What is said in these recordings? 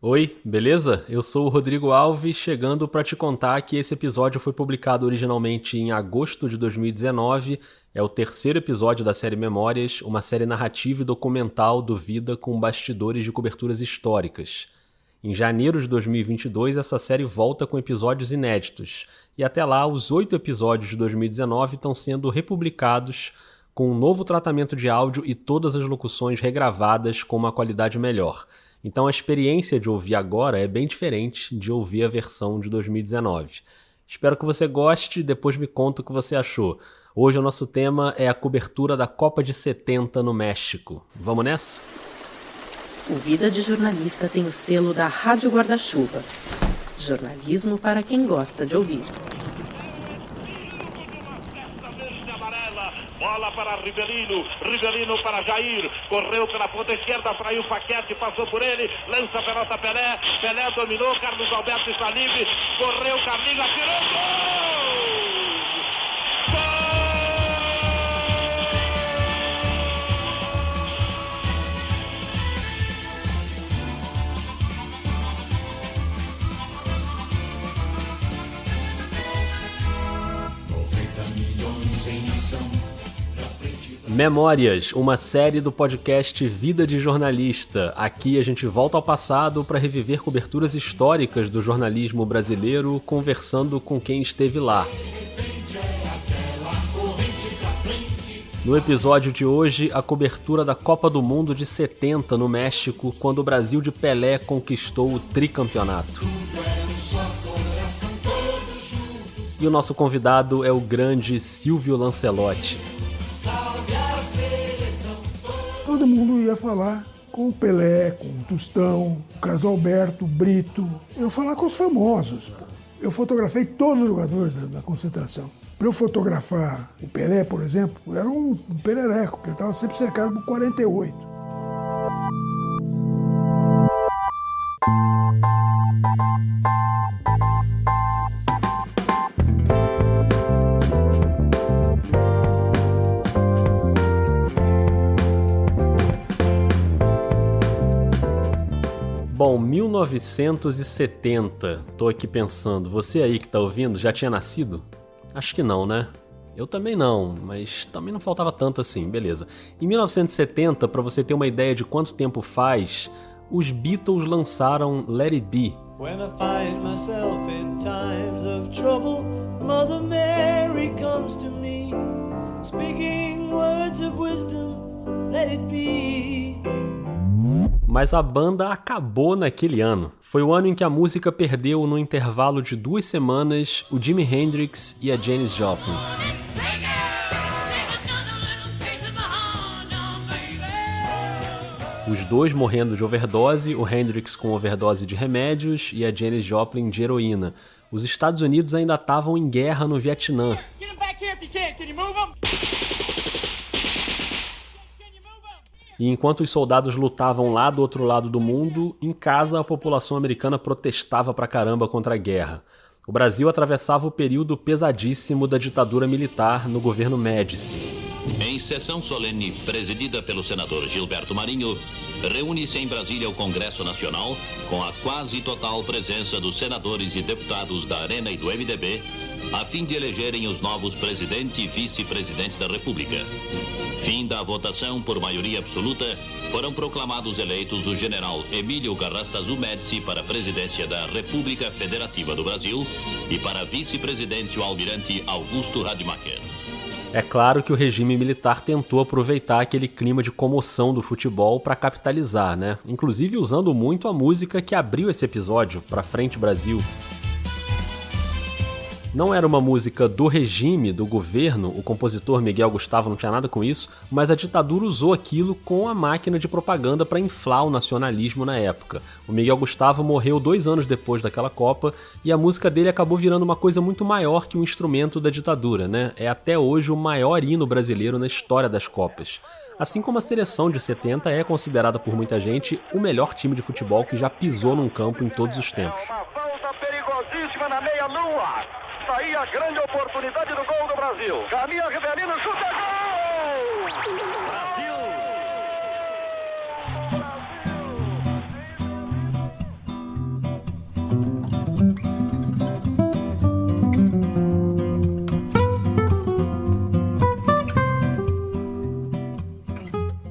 Oi, beleza? Eu sou o Rodrigo Alves, chegando para te contar que esse episódio foi publicado originalmente em agosto de 2019. É o terceiro episódio da série Memórias, uma série narrativa e documental do Vida com bastidores de coberturas históricas. Em janeiro de 2022, essa série volta com episódios inéditos. E até lá, os 8 episódios de 2019 estão sendo republicados com um novo tratamento de áudio e todas as locuções regravadas com uma qualidade melhor. Então a experiência de ouvir agora é bem diferente de ouvir a versão de 2019. Espero que você goste e depois me conta o que você achou. Hoje o nosso tema é a cobertura da Copa de 70 no México. Vamos nessa? O Vida de Jornalista tem o selo da Rádio Guarda-Chuva. Jornalismo para quem gosta de ouvir. Bola para Rivelino, Rivelino para Jair, correu pela ponta esquerda, fraiu Paquete, passou por ele, lança a pelota Pelé, Pelé dominou, Carlos Alberto está livre, correu, Carlinhos, atirou, gol! Memórias, uma série do podcast Vida de Jornalista. Aqui a gente volta ao passado para reviver coberturas históricas do jornalismo brasileiro, conversando com quem esteve lá. No episódio de hoje, a cobertura da Copa do Mundo de 70 no México, quando o Brasil de Pelé conquistou o tricampeonato. E o nosso convidado é o grande Silvio Lancelotti. Todo mundo ia falar com o Pelé, com o Tostão, o Carlos Alberto, o Brito. Eu ia falar com os famosos. Eu fotografei todos os jogadores da concentração. Para eu fotografar o Pelé, por exemplo, era um perereco, porque ele estava sempre cercado por 48. Bom, 1970, tô aqui pensando, você aí que tá ouvindo já tinha nascido? Acho que não, né? Eu também não, mas também não faltava tanto assim, beleza. Em 1970, pra você ter uma ideia de quanto tempo faz, os Beatles lançaram Let It Be. When I find myself in times of trouble, Mother Mary comes to me, speaking words of wisdom, let it be. Mas a banda acabou naquele ano. Foi o ano em que a música perdeu, no intervalo de 2 semanas, o Jimi Hendrix e a Janis Joplin. Os dois morrendo de overdose, o Hendrix com overdose de remédios e a Janis Joplin de heroína. Os Estados Unidos ainda estavam em guerra no Vietnã. E enquanto os soldados lutavam lá do outro lado do mundo, em casa a população americana protestava pra caramba contra a guerra. O Brasil atravessava o período pesadíssimo da ditadura militar no governo Médici. Em sessão solene presidida pelo senador Gilberto Marinho, reúne-se em Brasília o Congresso Nacional com a quase total presença dos senadores e deputados da Arena e do MDB, a fim de elegerem os novos presidente e vice-presidente da República. Fim da votação por maioria absoluta, foram proclamados eleitos o general Emílio Garrastazu Médici para a presidência da República Federativa do Brasil e para vice-presidente o almirante Augusto Rademacher. É claro que o regime militar tentou aproveitar aquele clima de comoção do futebol para capitalizar, né? Inclusive usando muito a música que abriu esse episódio, Pra Frente Brasil. Não era uma música do regime, do governo, o compositor Miguel Gustavo não tinha nada com isso, mas a ditadura usou aquilo com a máquina de propaganda para inflar o nacionalismo na época. O Miguel Gustavo morreu 2 anos depois daquela Copa e a música dele acabou virando uma coisa muito maior que um instrumento da ditadura, né? É até hoje o maior hino brasileiro na história das Copas. Assim como a seleção de 70 é considerada por muita gente o melhor time de futebol que já pisou num campo em todos os tempos. Uma falta perigosíssima na meia-lua. Tá aí a grande oportunidade do gol do Brasil. Caminha Rivelino, chuta, gol! Brasil!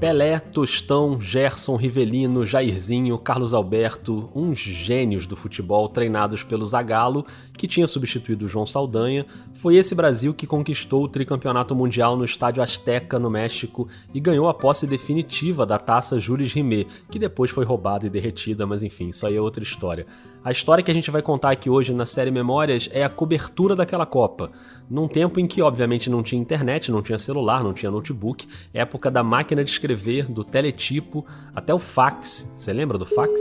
Pelé, Tostão, Gerson, Rivelino, Jairzinho, Carlos Alberto, uns gênios do futebol treinados pelo Zagallo, que tinha substituído o João Saldanha, foi esse Brasil que conquistou o tricampeonato mundial no Estádio Azteca, no México, e ganhou a posse definitiva da taça Jules Rimet, que depois foi roubada e derretida, mas enfim, isso aí é outra história. A história que a gente vai contar aqui hoje na série Memórias é a cobertura daquela Copa, num tempo em que obviamente não tinha internet, não tinha celular, não tinha notebook, época da máquina de escrever, do teletipo, até o fax. Você lembra do fax?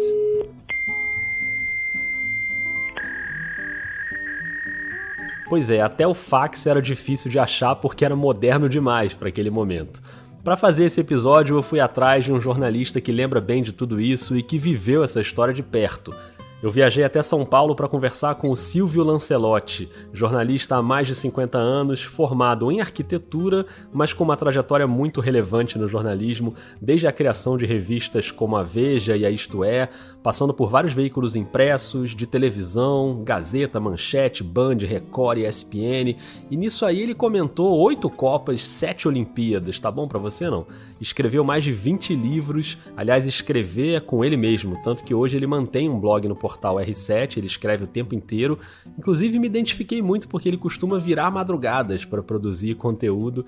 Pois é, até o fax era difícil de achar porque era moderno demais para aquele momento. Para fazer esse episódio eu fui atrás de um jornalista que lembra bem de tudo isso e que viveu essa história de perto. Eu viajei até São Paulo para conversar com o Silvio Lancelotti, jornalista há mais de 50 anos, formado em arquitetura, mas com uma trajetória muito relevante no jornalismo, desde a criação de revistas como a Veja e a Isto É, passando por vários veículos impressos, de televisão, Gazeta, Manchete, Band, Record e ESPN, e nisso aí ele comentou 8 Copas, 7 Olimpíadas, tá bom para você não? Escreveu mais de 20 livros, aliás, escrever é com ele mesmo, tanto que hoje ele mantém um blog no portal R7, ele escreve o tempo inteiro. Inclusive me identifiquei muito porque ele costuma virar madrugadas para produzir conteúdo.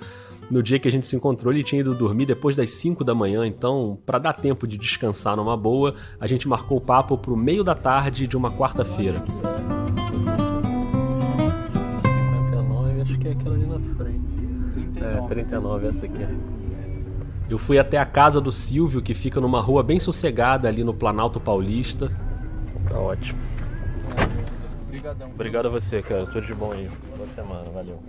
No dia que a gente se encontrou, ele tinha ido dormir depois das 5 da manhã, então, para dar tempo de descansar numa boa, a gente marcou o papo pro meio da tarde de uma quarta-feira. 59, acho que é aquela ali na frente. 39, essa aqui. Eu fui até a casa do Silvio, que fica numa rua bem sossegada ali no Planalto Paulista. Tá ótimo. Obrigado a você, cara. Tudo de bom aí. Boa semana, valeu.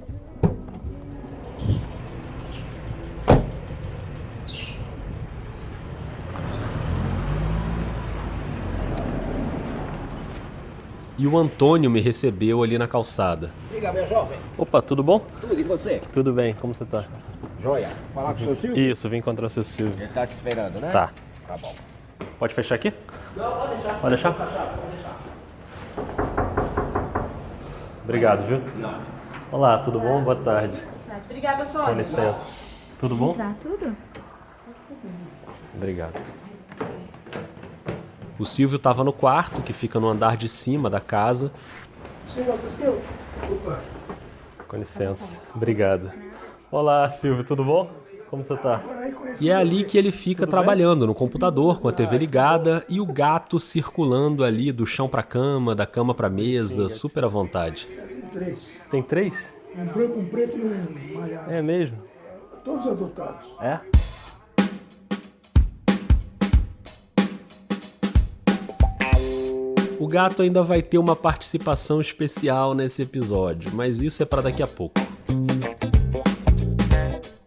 E o Antônio me recebeu ali na calçada. Diga, meu jovem. Opa, tudo bom? Tudo, e você? Tudo bem, como você tá? Joia. Falar com o seu Silvio? Isso, vim encontrar o seu Silvio. Ele tá te esperando, né? Tá. Tá bom. Pode fechar aqui? Não, pode deixar. Pode deixar? Pode deixar. Obrigado, viu? Não. Olá, tudo bom? Boa tarde. Obrigada, Com Antônio. licença. Tudo bom? Tá tudo? Obrigado. O Silvio estava no quarto, que fica no andar de cima da casa. Com licença. Obrigado. Olá, Silvio, tudo bom? Como você tá? E é ali que ele fica trabalhando, no computador, com a TV ligada e o gato circulando ali do chão pra cama, da cama pra mesa, super à vontade. Tem 3. Tem 3? Um branco, um preto e um malhado. É mesmo? Todos adotados. É? O gato ainda vai ter uma participação especial nesse episódio, mas isso é para daqui a pouco.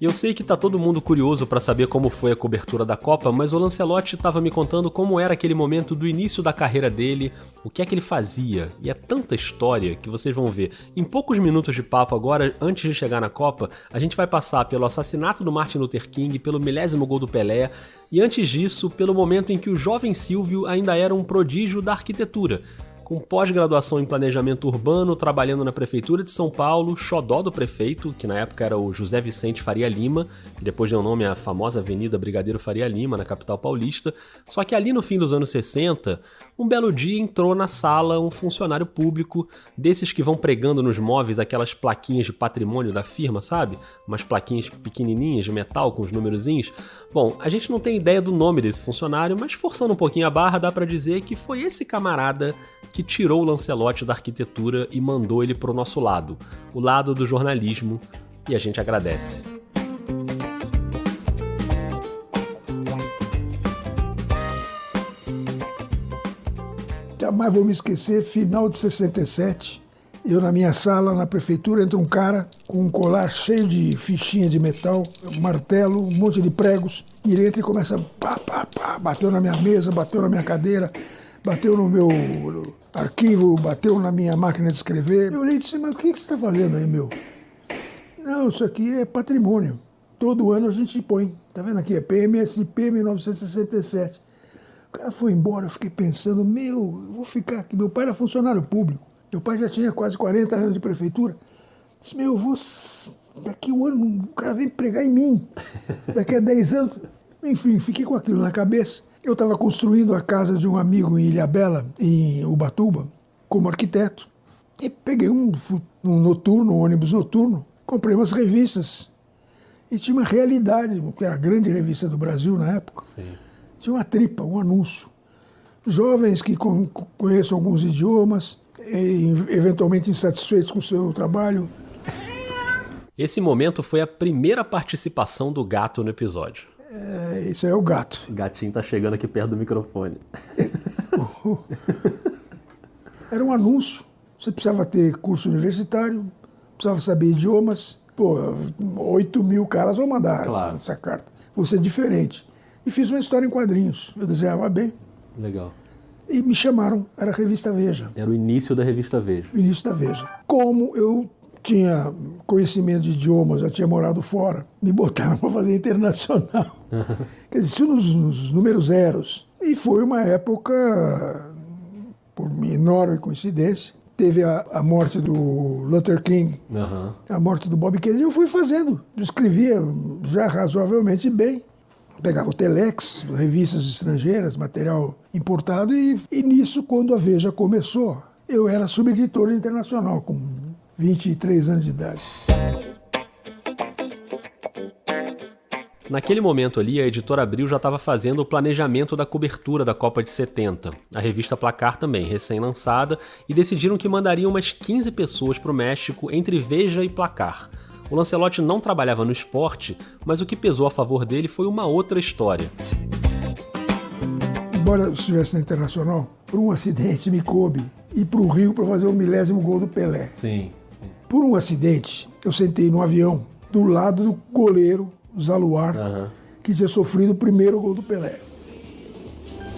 E eu sei que tá todo mundo curioso para saber como foi a cobertura da Copa, mas o Lancelotti estava me contando como era aquele momento do início da carreira dele, o que é que ele fazia, e é tanta história que vocês vão ver. Em poucos minutos de papo agora, antes de chegar na Copa, a gente vai passar pelo assassinato do Martin Luther King, pelo 1000º gol do Pelé, e antes disso, pelo momento em que o jovem Silvio ainda era um prodígio da arquitetura, com pós-graduação em planejamento urbano, trabalhando na prefeitura de São Paulo, xodó do prefeito, que na época era o José Vicente Faria Lima, que depois deu nome à famosa Avenida Brigadeiro Faria Lima, na capital paulista. Só que ali no fim dos anos 60, um belo dia entrou na sala um funcionário público, desses que vão pregando nos móveis aquelas plaquinhas de patrimônio da firma, sabe? Umas plaquinhas pequenininhas de metal com os numerozinhos. Bom, a gente não tem ideia do nome desse funcionário, mas forçando um pouquinho a barra, dá pra dizer que foi esse camarada que tirou o Lancelotti da arquitetura e mandou ele pro nosso lado, o lado do jornalismo, e a gente agradece. Jamais vou me esquecer, final de 67, eu na minha sala, na prefeitura, entra um cara com um colar cheio de fichinha de metal, um martelo, um monte de pregos, e ele entra e começa pá, pá, pá, bateu na minha mesa, bateu na minha cadeira, bateu no meu arquivo, bateu na minha máquina de escrever. Eu olhei e disse, mas o que você está fazendo aí, meu? Não, isso aqui é patrimônio. Todo ano a gente põe. Tá vendo aqui? É PMSP 1967. O cara foi embora, eu fiquei pensando, eu vou ficar aqui. Meu pai era funcionário público. Meu pai já tinha quase 40 anos de prefeitura. Disse, eu vou... Daqui um ano o cara vem pregar em mim. Daqui a 10 anos... Enfim, fiquei com aquilo na cabeça. Eu estava construindo a casa de um amigo em Ilhabela, em Ubatuba, como arquiteto. E peguei um ônibus noturno, comprei umas revistas. E tinha uma Realidade, que era a grande revista do Brasil na época. Sim. Tinha uma tripa, um anúncio. Jovens que conheçam alguns idiomas, eventualmente insatisfeitos com o seu trabalho. Esse momento foi a primeira participação do gato no episódio. Isso aí é o gato. O gatinho tá chegando aqui perto do microfone. Era um anúncio. Você precisava ter curso universitário, precisava saber idiomas. Pô, 8 mil caras vão mandar essa carta. Você é diferente. E fiz uma história em quadrinhos. Eu desenhava bem. Legal. E me chamaram, era a revista Veja. Era o início da revista Veja. O início da Veja. Como eu tinha conhecimento de idiomas, já tinha morado fora, me botaram para fazer internacional. Quer dizer, isso nos números zeros. E foi uma época, por enorme coincidência, teve a morte do Luther King, a morte do Bob Kennedy. Eu fui fazendo, escrevia já razoavelmente bem. Pegava o Telex, revistas estrangeiras, material importado, e nisso, quando a Veja começou, eu era subeditor internacional, com 23 anos de idade. Naquele momento ali, a Editora Abril já estava fazendo o planejamento da cobertura da Copa de 70. A revista Placar também, recém-lançada, e decidiram que mandariam umas 15 pessoas para o México entre Veja e Placar. O Lancelotti não trabalhava no esporte, mas o que pesou a favor dele foi uma outra história. Embora eu estivesse na Internacional, por um acidente me coube ir para o Rio para fazer o 1000º gol do Pelé. Sim. Por um acidente, eu sentei no avião do lado do goleiro Zaluar, que tinha sofrido o primeiro gol do Pelé.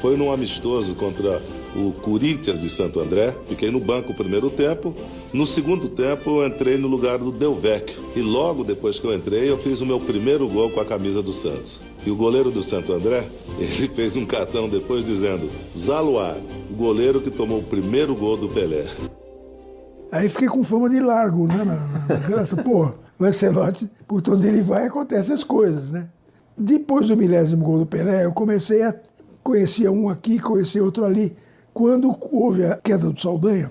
Foi num amistoso contra o Corinthians de Santo André. Fiquei no banco o primeiro tempo. No segundo tempo, eu entrei no lugar do Del Vecchio. E logo depois que eu entrei, eu fiz o meu primeiro gol com a camisa do Santos. E o goleiro do Santo André, ele fez um cartão depois dizendo: Zaluar, o goleiro que tomou o primeiro gol do Pelé. Aí fiquei com fama de largo, né? Pô, Lancelotti, por onde ele vai, acontecem as coisas, né? Depois do 1000º gol do Pelé, eu comecei a conhecer um aqui, conhecer outro ali. Quando houve a queda do Saldanha,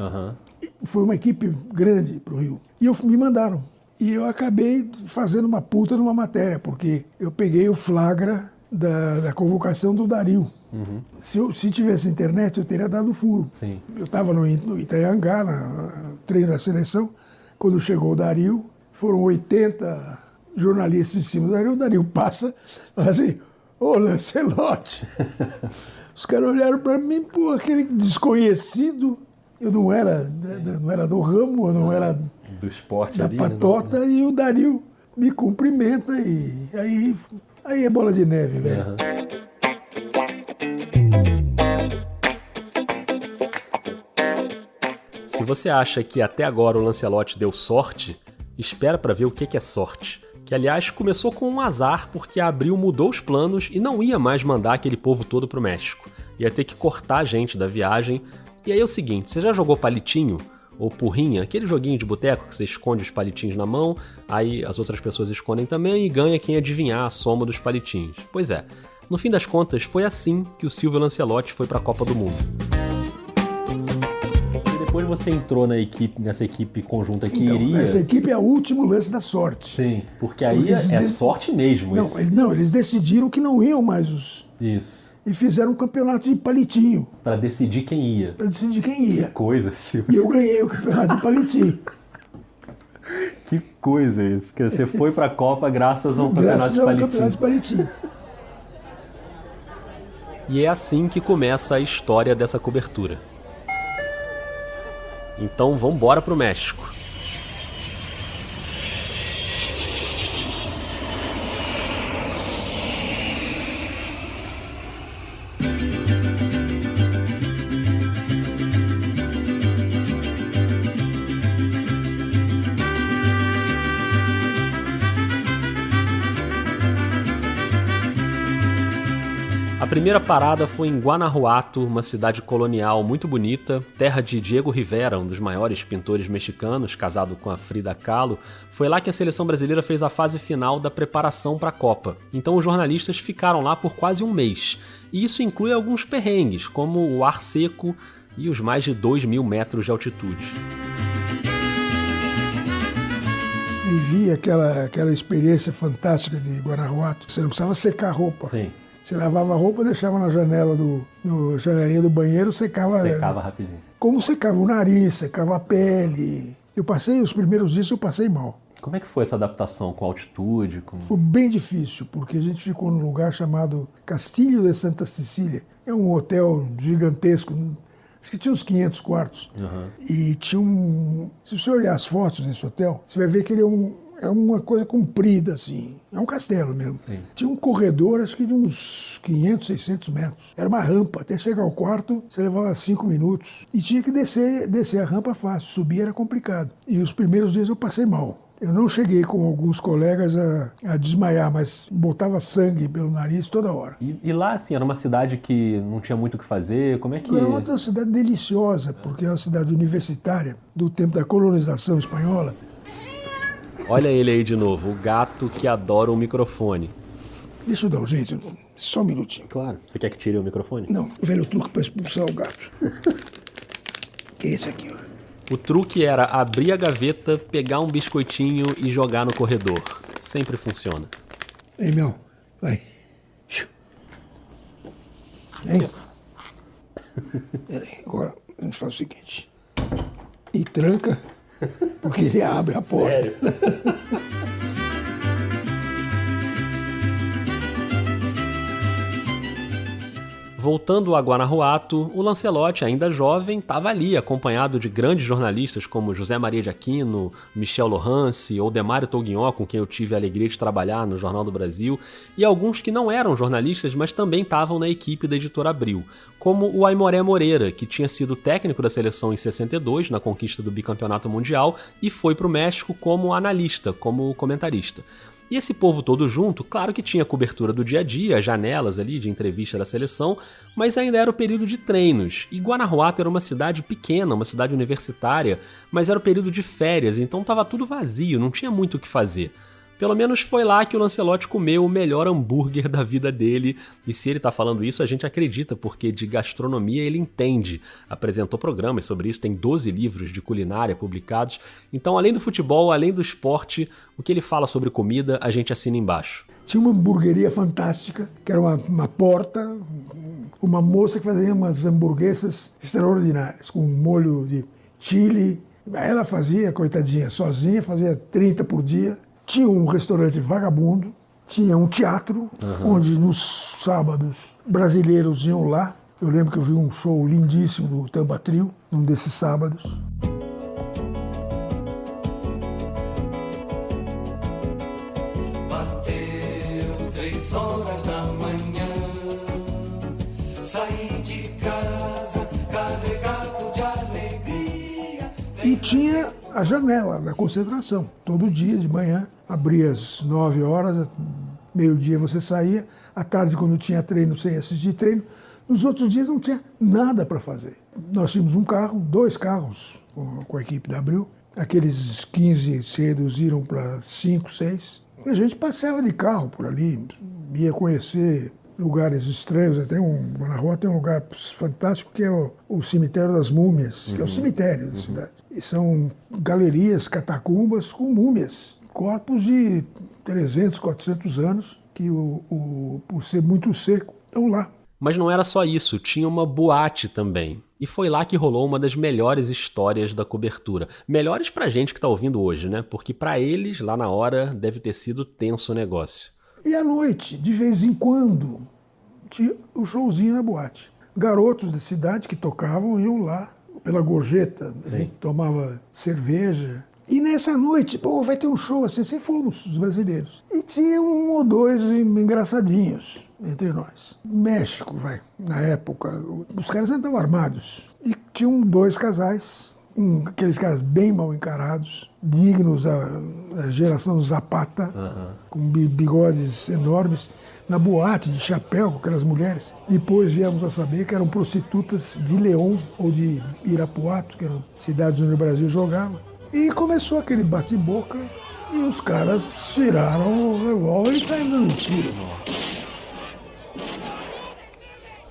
foi uma equipe grande para o Rio. E me mandaram. E eu acabei fazendo uma puta numa matéria, porque eu peguei o flagra da convocação do Dario. Se tivesse internet, eu teria dado furo. Sim. Eu estava no Itaiangá, no treino da seleção, quando chegou o Dario, foram 80 jornalistas em cima do o Dario passa, fala assim: ô Lancelotti. Os caras olharam para mim, pô, aquele desconhecido. Eu não era do ramo, eu não era do esporte da ali, patota, né? E o Dario me cumprimenta e aí é bola de neve, velho. Se você acha que até agora o Lancelotti deu sorte, espera para ver o que é sorte. Que, aliás, começou com um azar porque a Abril mudou os planos e não ia mais mandar aquele povo todo pro México. Ia ter que cortar a gente da viagem. E aí é o seguinte, você já jogou palitinho? Ou porrinha? Aquele joguinho de boteco que você esconde os palitinhos na mão, aí as outras pessoas escondem também e ganha quem adivinhar a soma dos palitinhos. Pois é, no fim das contas, foi assim que o Silvio Lancelotti foi pra Copa do Mundo. Depois você entrou nessa equipe conjunta que iria... Essa equipe é o último lance da sorte. Sim, porque aí é sorte mesmo. Não, eles decidiram que não iam mais os... Isso. E fizeram um campeonato de palitinho. Pra decidir quem ia. Que coisa, Silvio. E eu ganhei o campeonato de palitinho. Que coisa isso. Que você foi pra Copa graças a um campeonato de palitinho. E é assim que começa a história dessa cobertura. Então vamos embora pro México. A A primeira parada foi em Guanajuato, uma cidade colonial muito bonita, terra de Diego Rivera, um dos maiores pintores mexicanos, casado com a Frida Kahlo. Foi lá que a seleção brasileira fez a fase final da preparação para a Copa. Então os jornalistas ficaram lá por quase um mês. E isso inclui alguns perrengues, como o ar seco e os mais de 2.000 metros de altitude. Vivi aquela experiência fantástica de Guanajuato. Você não precisava secar a roupa. Sim. Você lavava a roupa, deixava na janela no janelinha do banheiro, secava Rapidinho. Como secava o nariz, secava a pele. Os primeiros dias eu passei mal. Como é que foi essa adaptação com a altitude? Foi bem difícil, porque a gente ficou num lugar chamado Castilho de Santa Cecília. É um hotel gigantesco, acho que tinha uns 500 quartos. Uhum. E tinha se você olhar as fotos desse hotel, você vai ver que ele é uma coisa comprida, assim. É um castelo mesmo. Sim. Tinha um corredor, acho que de uns 500, 600 metros. Era uma rampa. Até chegar ao quarto, você levava 5 minutos. E tinha que descer a rampa fácil. Subir era complicado. E os primeiros dias eu passei mal. Eu não cheguei, como alguns colegas, a desmaiar, mas botava sangue pelo nariz toda hora. E lá, assim, era uma cidade que não tinha muito o que fazer? Como é que... Era uma cidade deliciosa, porque é uma cidade universitária do tempo da colonização espanhola. Olha ele aí de novo, o gato que adora o microfone. Deixa eu dar um jeito, só um minutinho. Claro. Você quer que tire o microfone? Não, o velho truque para expulsar o gato. Esse aqui, ó. O truque era abrir a gaveta, pegar um biscoitinho e jogar no corredor. Sempre funciona. Ei, Mel, vai. Vem. Peraí, agora a gente faz o seguinte. E tranca, porque ele abre a porta. Sério? Voltando a Guanajuato, o Lancelotti, ainda jovem, estava ali, acompanhado de grandes jornalistas como José Maria de Aquino, Michel Lohance ou Demário Toguinhó, com quem eu tive a alegria de trabalhar no Jornal do Brasil, e alguns que não eram jornalistas, mas também estavam na equipe da Editora Abril, como o Aimoré Moreira, que tinha sido técnico da seleção em 62, na conquista do bicampeonato mundial, e foi para o México como analista, como comentarista. E esse povo todo junto, claro que tinha cobertura do dia a dia, janelas ali de entrevista da seleção, mas ainda era o período de treinos. E Guanajuato era uma cidade pequena, uma cidade universitária, mas era o período de férias, então estava tudo vazio, não tinha muito o que fazer. Pelo menos foi lá que o Lancelotti comeu o melhor hambúrguer da vida dele, e se ele tá falando isso, a gente acredita, porque de gastronomia ele entende. Apresentou programas sobre isso, tem 12 livros de culinária publicados. Então, além do futebol, além do esporte, o que ele fala sobre comida, a gente assina embaixo. Tinha uma hamburgueria fantástica, que era uma porta, uma moça que fazia umas hamburguesas extraordinárias, com molho de chile. Ela fazia, coitadinha, sozinha, fazia 30 por dia. Tinha um restaurante vagabundo, tinha um teatro, onde nos sábados brasileiros iam lá. Eu lembro que eu vi um show lindíssimo do Tampa Trio, num desses sábados. Bateu 3 horas da manhã, saí de casa carregado de alegria. E tinha a janela da concentração. Todo dia, de manhã, abria às 9 horas, meio-dia você saía. À tarde, quando tinha treino, você ia assistir treino. Nos outros dias não tinha nada para fazer. Nós tínhamos 2 carros com a equipe da Abril. Aqueles 15 se reduziram para 5, 6. E a gente passeava de carro por ali, ia conhecer lugares estranhos. Até Guanajuato tem um lugar fantástico que é o Cemitério das Múmias, que é o cemitério da cidade. E são galerias, catacumbas com múmias, corpos de 300, 400 anos, que por ser muito seco, estão lá. Mas não era só isso, tinha uma boate também. E foi lá que rolou uma das melhores histórias da cobertura. Melhores pra gente que tá ouvindo hoje, né? Porque pra eles, lá na hora, deve ter sido tenso o negócio. E à noite, de vez em quando, tinha o showzinho na boate. Garotos da cidade que tocavam iam lá pela gorjeta, a gente tomava cerveja. E nessa noite, vai ter um show assim fomos, os brasileiros. E tinha 1 ou 2 engraçadinhos entre nós. México, na época, os caras andavam armados. E tinham 2 casais aqueles caras bem mal encarados, dignos da geração Zapata, com bigodes enormes, na boate de chapéu com aquelas mulheres. Depois viemos a saber que eram prostitutas de León ou de Irapuato, que eram cidades onde o Brasil jogava. E começou aquele bate-boca e os caras tiraram o revólver e saíram dando tiro.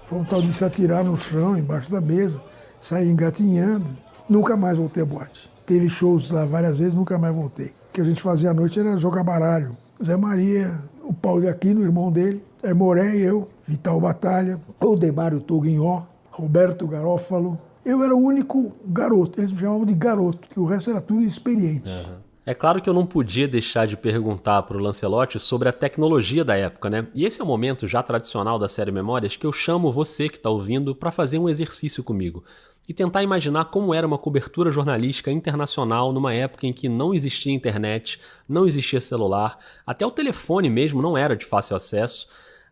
Foi um tal de se atirar no chão, embaixo da mesa, sair engatinhando. Nunca mais voltei à boate. Teve shows lá várias vezes, nunca mais voltei. O que a gente fazia à noite era jogar baralho. Zé Maria, o Paulo de Aquino, o irmão dele, Moré e eu, Vital Batalha, Odemário Toguinhó, Roberto Garófalo. Eu era o único garoto, eles me chamavam de garoto, que o resto era tudo experiente. É claro que eu não podia deixar de perguntar para o Lancelotti sobre a tecnologia da época, né? E esse é o momento já tradicional da série Memórias que eu chamo você que está ouvindo para fazer um exercício comigo e tentar imaginar como era uma cobertura jornalística internacional numa época em que não existia internet, não existia celular, até o telefone mesmo não era de fácil acesso.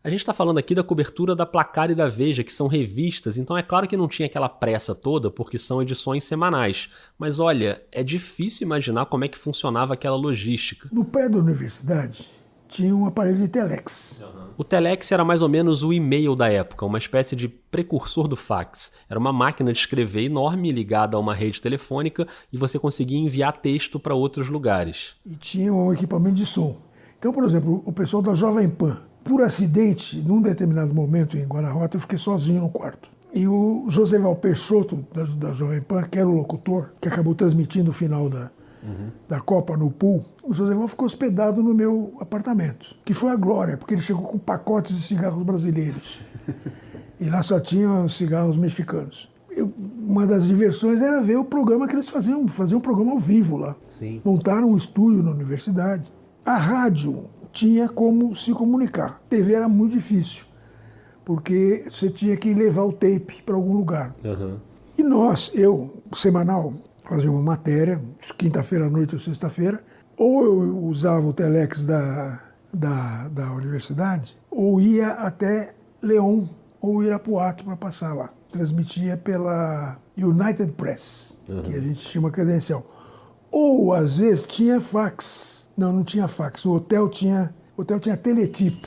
A gente está falando aqui da cobertura da Placar e da Veja, que são revistas, então é claro que não tinha aquela pressa toda, porque são edições semanais. Mas olha, é difícil imaginar como é que funcionava aquela logística. No pé da universidade tinha um aparelho de telex. O telex era mais ou menos o e-mail da época, uma espécie de precursor do fax. Era uma máquina de escrever enorme ligada a uma rede telefônica e você conseguia enviar texto para outros lugares. E tinha um equipamento de som. Então, por exemplo, o pessoal da Jovem Pan, por acidente, num determinado momento em Guanarrota, eu fiquei sozinho no quarto. E o Joseval Peixoto, da Jovem Pan, que era o locutor, que acabou transmitindo o final da Copa no pool, o Joseval ficou hospedado no meu apartamento, que foi a glória, porque ele chegou com pacotes de cigarros brasileiros. E lá só tinham cigarros mexicanos. Uma das diversões era ver o programa que eles faziam um programa ao vivo lá. Sim. Montaram um estúdio na universidade. A rádio tinha como se comunicar. TV era muito difícil, porque você tinha que levar o tape para algum lugar. E eu, semanal, fazia uma matéria, quinta-feira à noite ou sexta-feira, ou eu usava o telex da universidade, ou ia até León ou Irapuato para passar lá. Transmitia pela United Press, que a gente chama credencial. Ou, às vezes, tinha fax. Não tinha fax. O hotel tinha teletipo.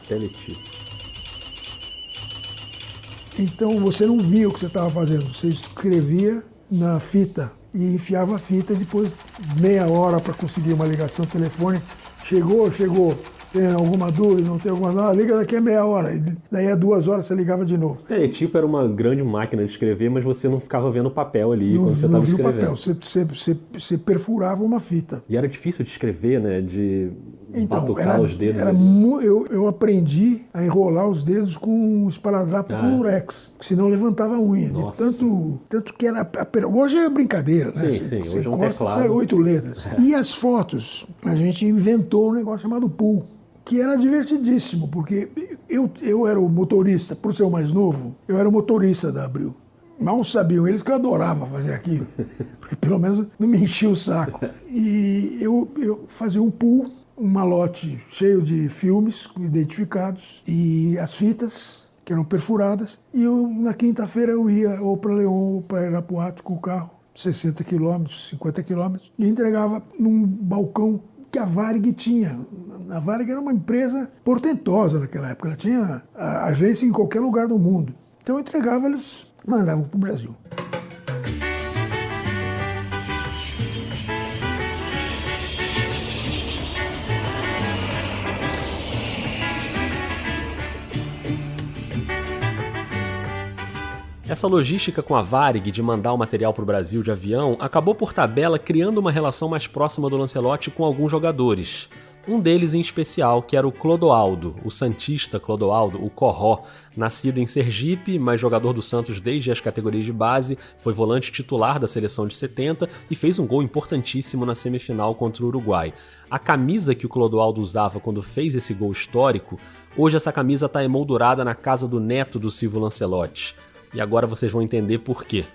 Então você não via o que você estava fazendo. Você escrevia na fita e enfiava a fita, depois meia hora para conseguir uma ligação telefônica. Chegou. Tem alguma dúvida? Não tem alguma dúvida? Liga daqui a meia hora. E daí a 2 horas você ligava de novo. Teletipo era uma grande máquina de escrever, mas você não ficava vendo o papel ali quando você estava escrevendo. Não via o papel. Você perfurava uma fita. E era difícil de escrever, né? De batucar os dedos. Eu aprendi a enrolar os dedos com um esparadrapo com lurex, senão levantava a unha. Tanto que era... Hoje é brincadeira, né? Sim, hoje é um teclado. Sai 8 letras. E as fotos, a gente inventou um negócio chamado pool, que era divertidíssimo, porque eu era o motorista, por ser o mais novo, eu era o motorista da Abril. Mal sabiam eles que eu adorava fazer aquilo, porque pelo menos não me enchia o saco. E eu fazia um pool, um malote cheio de filmes identificados e as fitas, que eram perfuradas, e na quinta-feira eu ia ou para León ou para Irapuato com o carro, 60 quilômetros, 50 quilômetros, e entregava num balcão que a Varig tinha. A Varig era uma empresa portentosa naquela época, ela tinha a agência em qualquer lugar do mundo. Então eu entregava, eles mandavam para o Brasil. Essa logística com a Varig de mandar o material para o Brasil de avião acabou por tabela criando uma relação mais próxima do Lancelotti com alguns jogadores. Um deles em especial, que era o Clodoaldo, o santista Clodoaldo, o Corró, nascido em Sergipe, mas jogador do Santos desde as categorias de base, foi volante titular da seleção de 70 e fez um gol importantíssimo na semifinal contra o Uruguai. A camisa que o Clodoaldo usava quando fez esse gol histórico, hoje essa camisa está emoldurada na casa do neto do Silvio Lancelotti. E agora vocês vão entender por quê.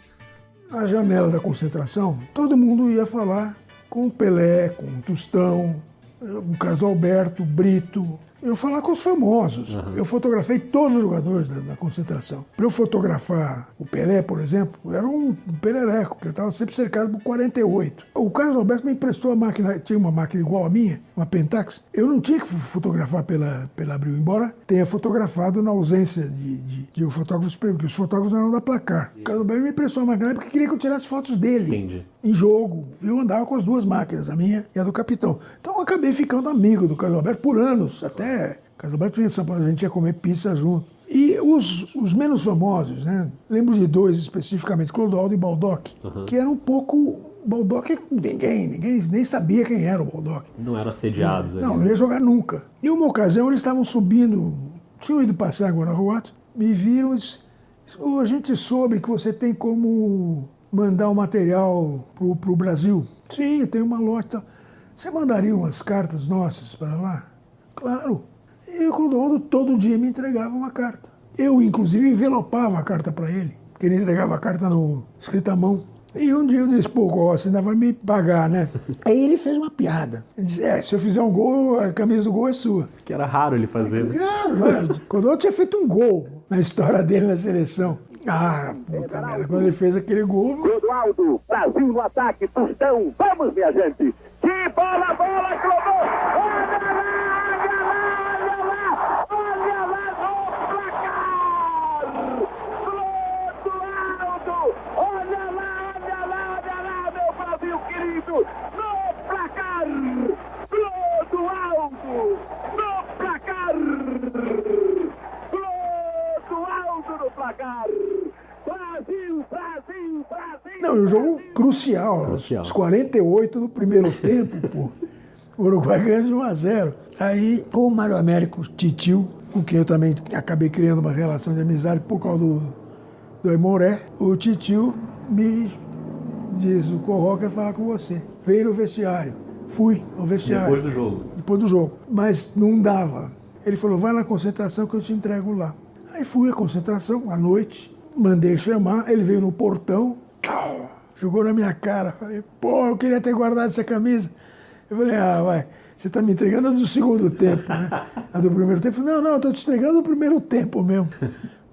Nas janelas da concentração, todo mundo ia falar com o Pelé, com o Tostão, o Carlos Alberto, o Brito. Eu falar com os famosos. Eu fotografei todos os jogadores da concentração. Para eu fotografar o Pelé, por exemplo, era um perereco, porque ele estava sempre cercado por 48. O Carlos Alberto me emprestou a máquina, tinha uma máquina igual a minha, uma Pentax. Eu não tinha que fotografar pela Abril, embora tenha fotografado na ausência de um fotógrafo, porque os fotógrafos eram da Placar. O Carlos Alberto me emprestou a máquina porque queria que eu tirasse fotos dele. Entendi. Em jogo. Eu andava com as duas máquinas, a minha e a do capitão. Então eu acabei ficando amigo do Carlos Alberto por anos, até Carlos Alberto vinha em São Paulo, a gente ia comer pizza junto. E os menos famosos, né? Lembro de dois especificamente, Clodoaldo e Baldock, que eram um pouco... Baldock, ninguém nem sabia quem era o Baldock. Não eram assediados. Não ia jogar nunca. E uma ocasião eles estavam subindo, tinham ido passear agora na rua, me viram e disse, a gente soube que você tem como mandar o material pro Brasil. Sim, tem uma loja. Tá. Você mandaria umas cartas nossas para lá? Claro. E o Clodoaldo todo dia me entregava uma carta. Eu, inclusive, envelopava a carta para ele, porque ele entregava a carta escrita à mão. E um dia eu disse, pô, você ainda vai me pagar, né? Aí ele fez uma piada. Ele disse, se eu fizer um gol, a camisa do gol é sua. Que era raro ele fazer. Claro, Clodoaldo tinha feito um gol na história dele na seleção. Ah, puta merda, quando ele fez aquele gol... Clodoaldo, Brasil no ataque, Tostão, vamos, minha gente! Que bola, Clodoaldo! Olha lá no placar! Clodoaldo! Olha lá, meu Brasil querido! No placar! Clodoaldo! No placar! Clodoaldo no placar! Brasil! Não, um jogo crucial. Os 48 do primeiro tempo, pô. O Uruguai ganha de 1-0. Aí o Mário Américo Titio, com quem eu também acabei criando uma relação de amizade por causa do Aimoré, o Titio me diz, o Corró quer falar com você. Veio no vestiário. Fui ao vestiário. Depois do jogo. Mas não dava. Ele falou, vai na concentração que eu te entrego lá. Aí fui à concentração, à noite, mandei chamar, ele veio no portão, jogou na minha cara. Falei, pô, eu queria ter guardado essa camisa. Eu falei, vai, você está me entregando a do segundo tempo, né? A do primeiro tempo. Não, eu estou te entregando o primeiro tempo mesmo.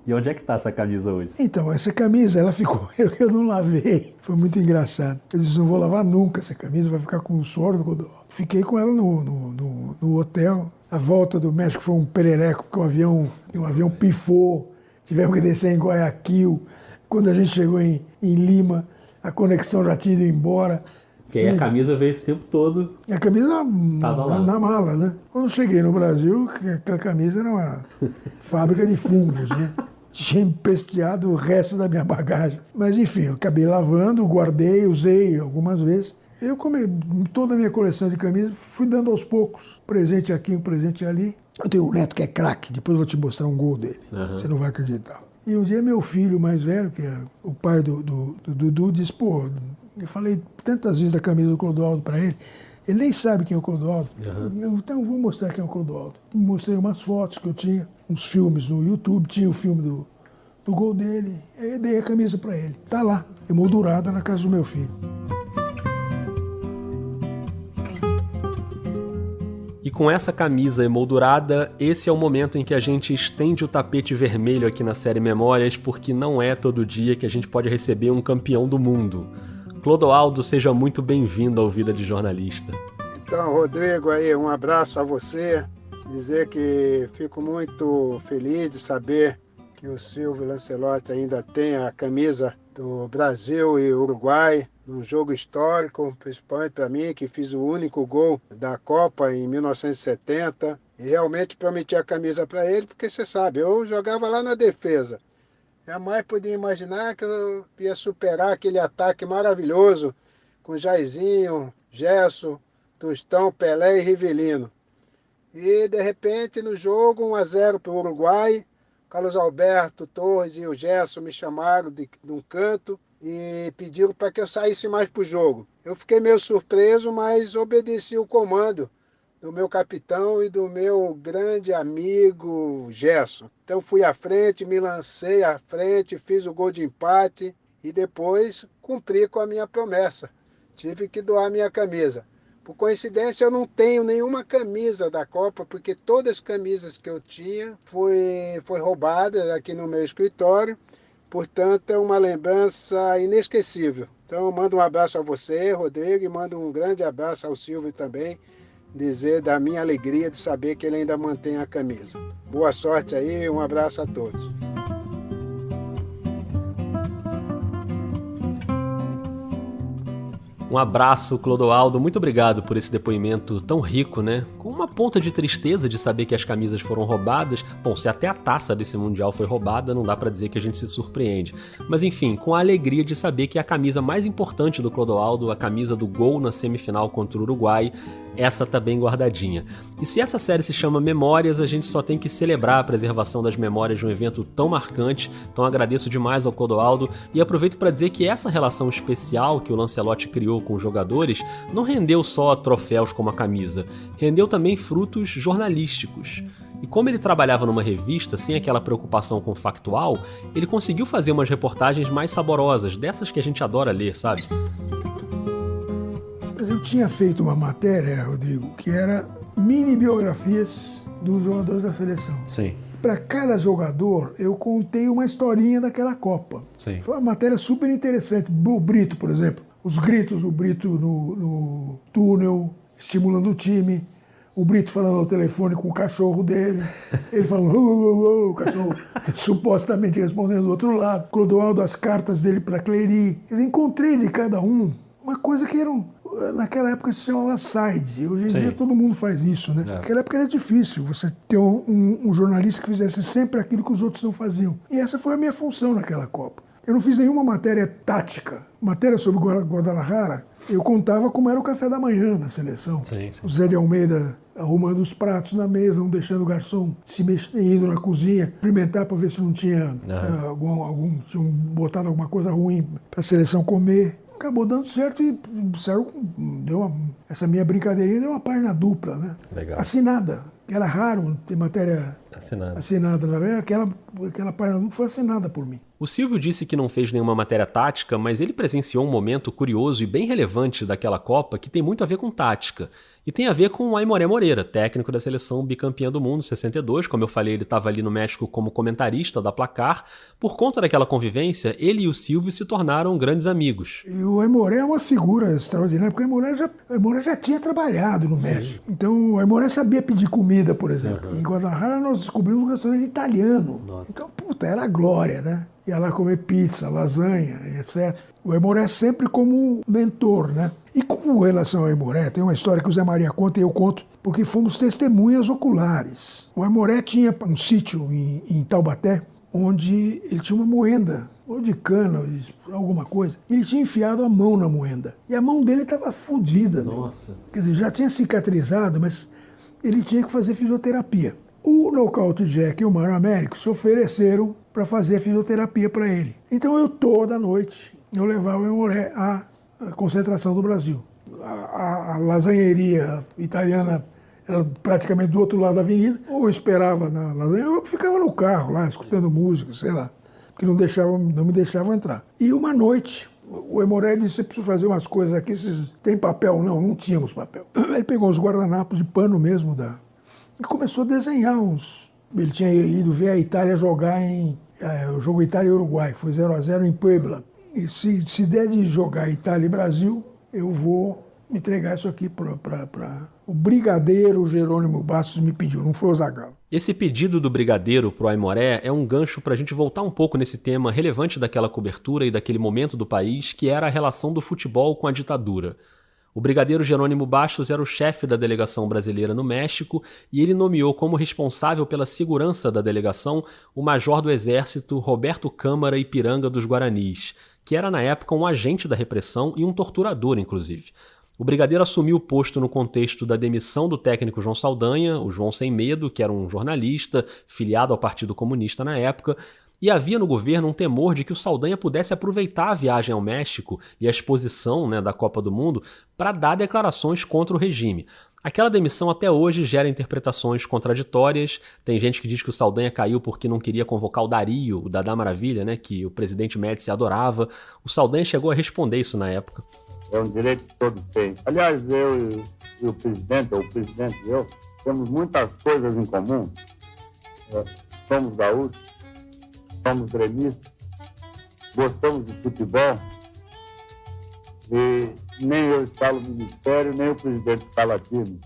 E onde é que está essa camisa hoje? Então, essa camisa, ela ficou, eu não lavei. Foi muito engraçado. Eu disse, não vou lavar nunca essa camisa, vai ficar com o suor do Clodoaldo. Fiquei com ela no hotel. A volta do México foi um perereco, porque o avião pifou. Tivemos que descer em Guayaquil. Quando a gente chegou em Lima, a conexão já tinha ido embora. Porque aí a camisa veio esse tempo todo. E a camisa na mala, né? Quando cheguei no Brasil, aquela camisa era uma fábrica de fungos, né? Tinha empesteado o resto da minha bagagem. Mas enfim, eu acabei lavando, guardei, usei algumas vezes. Eu toda a minha coleção de camisas, fui dando aos poucos. Presente aqui, um presente ali. Eu tenho um neto que é craque, depois eu vou te mostrar um gol dele. Você não vai acreditar. E um dia meu filho mais velho, que é o pai do Dudu, disse, pô, eu falei tantas vezes da camisa do Clodoaldo para ele, ele nem sabe quem é o Clodoaldo. Então eu vou mostrar quem é o Clodoaldo. Mostrei umas fotos que eu tinha, uns filmes no YouTube, tinha o filme do gol dele, aí eu dei a camisa para ele. Tá lá, emoldurada na casa do meu filho. E com essa camisa emoldurada, esse é o momento em que a gente estende o tapete vermelho aqui na série Memórias, porque não é todo dia que a gente pode receber um campeão do mundo. Clodoaldo, seja muito bem-vindo ao Vida de Jornalista. Então, Rodrigo, aí, um abraço a você. Dizer que fico muito feliz de saber que o Silvio Lancelotti ainda tem a camisa do Brasil e Uruguai, num jogo histórico, principalmente para mim, que fiz o único gol da Copa em 1970. E realmente prometi a camisa para ele, porque você sabe, eu jogava lá na defesa. Jamais podia imaginar que eu ia superar aquele ataque maravilhoso com Jairzinho, Gerson, Tostão, Pelé e Rivelino. E, de repente, no jogo, 1-0 para o Uruguai, Carlos Alberto, Torres e o Gerson me chamaram de um canto e pediram para que eu saísse mais para o jogo. Eu fiquei meio surpreso, mas obedeci o comando do meu capitão e do meu grande amigo Gerson. Então fui à frente, me lancei à frente, fiz o gol de empate e depois cumpri com a minha promessa. Tive que doar minha camisa. Por coincidência, eu não tenho nenhuma camisa da Copa, porque todas as camisas que eu tinha foi roubada aqui no meu escritório. Portanto, é uma lembrança inesquecível. Então, eu mando um abraço a você, Rodrigo, e mando um grande abraço ao Silvio também, dizer da minha alegria de saber que ele ainda mantém a camisa. Boa sorte aí, um abraço a todos. Um abraço, Clodoaldo. Muito obrigado por esse depoimento tão rico, né? Com uma ponta de tristeza de saber que as camisas foram roubadas. Bom, se até a taça desse Mundial foi roubada, não dá pra dizer que a gente se surpreende. Mas enfim, com a alegria de saber que a camisa mais importante do Clodoaldo, a camisa do gol na semifinal contra o Uruguai, essa tá bem guardadinha. E se essa série se chama Memórias, a gente só tem que celebrar a preservação das memórias de um evento tão marcante. Então agradeço demais ao Clodoaldo e aproveito para dizer que essa relação especial que o Lancelotti criou com os jogadores não rendeu só troféus como a camisa, rendeu também frutos jornalísticos. E como ele trabalhava numa revista sem aquela preocupação com o factual, ele conseguiu fazer umas reportagens mais saborosas, dessas que a gente adora ler, sabe? Mas eu tinha feito uma matéria, Rodrigo, que era mini biografias dos jogadores da seleção. Sim. Para cada jogador, eu contei uma historinha daquela Copa. Sim. Foi uma matéria super interessante. O Brito, por exemplo. Os gritos do Brito no túnel, estimulando o time. O Brito falando ao telefone com o cachorro dele. Ele falando, o cachorro supostamente respondendo do outro lado. Clodoaldo, as cartas dele para Clery. Eu encontrei de cada um uma coisa que naquela época se chamava sides. Hoje em dia todo mundo faz isso, né? Naquela época era difícil você ter um jornalista que fizesse sempre aquilo que os outros não faziam. E essa foi a minha função naquela Copa. Eu não fiz nenhuma matéria tática. Matéria sobre Guadalajara, eu contava como era o café da manhã na seleção. Sim. O Zé de Almeida arrumando os pratos na mesa, não deixando o garçom se mexer, indo na cozinha, experimentar para ver se não tinha tinham botado alguma coisa ruim para a seleção comer. Acabou dando certo e saiu, essa minha brincadeirinha deu uma página dupla, né? Legal. Assinada. Era raro ter matéria assinada. Na verdade, aquela página dupla foi assinada por mim. O Silvio disse que não fez nenhuma matéria tática, mas ele presenciou um momento curioso e bem relevante daquela Copa que tem muito a ver com tática. E tem a ver com o Aimoré Moreira, técnico da seleção bicampeã do mundo, 62. Como eu falei, ele estava ali no México como comentarista da Placar. Por conta daquela convivência, ele e o Silvio se tornaram grandes amigos. E o Aimoré é uma figura extraordinária, porque o Aimoré já tinha trabalhado no México. Então, o Aimoré sabia pedir comida, por exemplo. Em Guadalajara, nós descobrimos um restaurante italiano. Nossa. Então, era a glória, né? Ia lá comer pizza, lasanha, etc. O Aimoré sempre como mentor, né? E com relação ao Aimoré, tem uma história que o Zé Maria conta e eu conto, porque fomos testemunhas oculares. O Aimoré tinha um sítio em Taubaté, onde ele tinha uma moenda, ou de cana, ou de alguma coisa. Ele tinha enfiado a mão na moenda. E a mão dele estava fodida. Nossa. Quer dizer, já tinha cicatrizado, mas ele tinha que fazer fisioterapia. O Nocaute Jack e o Mário Américo se ofereceram para fazer fisioterapia para ele. Então eu toda noite eu levava o Aimoré à concentração do Brasil. A lasanheria italiana era praticamente do outro lado da avenida. Ou eu esperava na lasanha, ou eu ficava no carro lá, escutando música, sei lá, porque não me deixavam entrar. E uma noite, o Aimoré disse, eu preciso fazer umas coisas aqui, vocês têm papel? Não tínhamos papel. Ele pegou os guardanapos de pano mesmo e começou a desenhar uns. Ele tinha ido ver a Itália jogar o jogo Itália e Uruguai, foi 0-0 em Puebla. E se der de jogar Itália e Brasil, eu vou entregar isso aqui para o brigadeiro Jerônimo Bastos me pediu, não foi o Zagallo. Esse pedido do brigadeiro pro Aimoré é um gancho para a gente voltar um pouco nesse tema relevante daquela cobertura e daquele momento do país, que era a relação do futebol com a ditadura. O brigadeiro Jerônimo Bastos era o chefe da delegação brasileira no México e ele nomeou como responsável pela segurança da delegação o major do Exército Roberto Câmara Ipiranga dos Guaranis, que era na época um agente da repressão e um torturador, inclusive. O brigadeiro assumiu o posto no contexto da demissão do técnico João Saldanha, o João Sem Medo, que era um jornalista filiado ao Partido Comunista na época, e havia no governo um temor de que o Saldanha pudesse aproveitar a viagem ao México e a exposição, da Copa do Mundo para dar declarações contra o regime. Aquela demissão até hoje gera interpretações contraditórias. Tem gente que diz que o Saldanha caiu porque não queria convocar o Dario, o Dadá Maravilha, que o presidente Médici adorava. O Saldanha chegou a responder isso na época. É um direito que todos têm. Aliás, eu e o presidente, ou o presidente e eu, temos muitas coisas em comum. Somos gaúchos, somos gremistas, gostamos de futebol e nem eu escalo o ministério, nem o presidente escala time.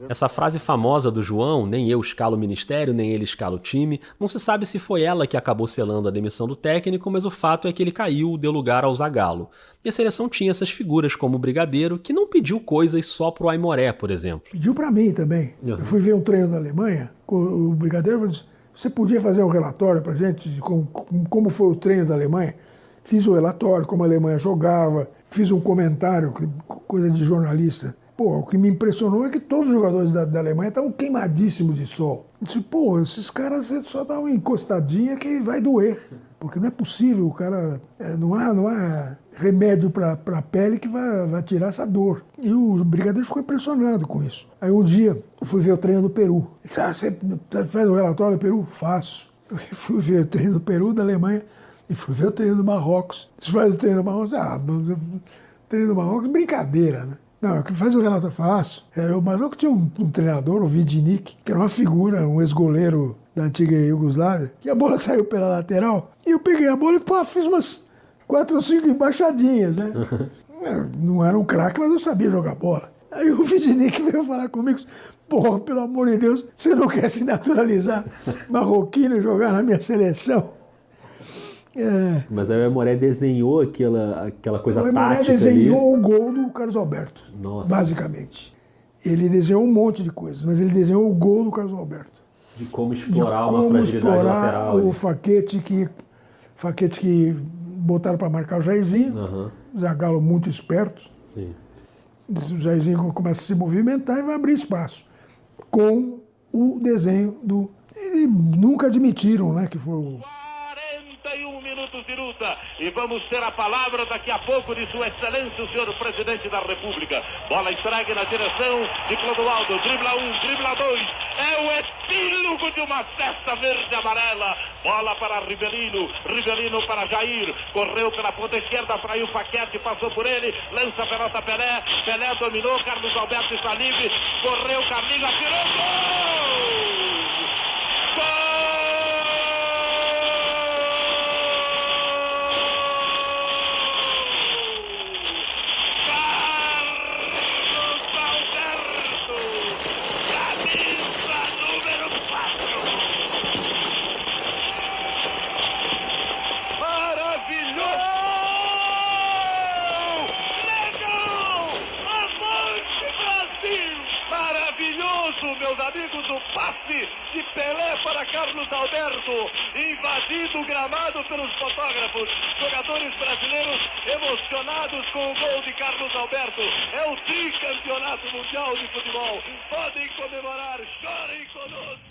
Essa frase famosa do João, nem eu escalo o ministério, nem ele escala o time, não se sabe se foi ela que acabou selando a demissão do técnico, mas o fato é que ele caiu, deu lugar ao Zagallo. E a seleção tinha essas figuras como o Brigadeiro, que não pediu coisas só pro Aimoré, por exemplo. Pediu para mim também. Uhum. Eu fui ver um treino da Alemanha, o Brigadeiro disse, você podia fazer um relatório pra gente de como foi o treino da Alemanha? Fiz o relatório, como a Alemanha jogava, fiz um comentário, coisa de jornalista. Pô, o que me impressionou é que todos os jogadores da Alemanha estavam queimadíssimos de sol. Eu disse, pô, esses caras só dão uma encostadinha que vai doer. Porque não é possível, o cara... Não há remédio para a pele que vai tirar essa dor. E o Brigadeiro ficou impressionado com isso. Aí um dia eu fui ver o treino do Peru. Ele disse, você faz o relatório do Peru? Faço. Eu fui ver o treino do Peru, da Alemanha, e fui ver o treino do Marrocos. Você faz o treino do Marrocos? O treino do Marrocos, brincadeira, né? Não, que faz o relatório faço. Mas eu que tinha um treinador, o Vidinic, que era uma figura, um ex-goleiro da antiga Iugoslávia, que a bola saiu pela lateral, e eu peguei a bola e fiz umas 4 ou 5 embaixadinhas, né? Não era um craque, mas eu sabia jogar bola. Aí o Vidinic veio falar comigo, porra, pelo amor de Deus, você não quer se naturalizar marroquino e jogar na minha seleção? É. Mas aí o Aimoré desenhou aquela coisa tática. O Aimoré desenhou o gol do Carlos Alberto, Nossa. Basicamente. Ele desenhou um monte de coisas, mas ele desenhou o gol do Carlos Alberto. De como explorar uma fragilidade lateral. O Faquete que botaram para marcar o Jairzinho. Uhum. Zagallo muito esperto. Sim. O Jairzinho começa a se movimentar e vai abrir espaço. Com o desenho do... E nunca admitiram, né, que foi o... 41 minutos de luta e vamos ter a palavra daqui a pouco de Sua Excelência, o senhor Presidente da República. Bola entregue na direção de Clodoaldo, dribla 1, dribla 2, é o epílogo de uma festa verde-amarela. Bola para Rivelino, Rivelino para Jair, correu pela ponta esquerda, fraiu o Paquete, passou por ele, lança a pelota Pelé, Pelé dominou, Carlos Alberto está livre, correu, Carlinhos, atirou, gol! Gol! Meus amigos, o passe de Pelé para Carlos Alberto, invadido o gramado pelos fotógrafos, jogadores brasileiros emocionados com o gol de Carlos Alberto. É o tricampeonato mundial de futebol. Podem comemorar, chorem conosco.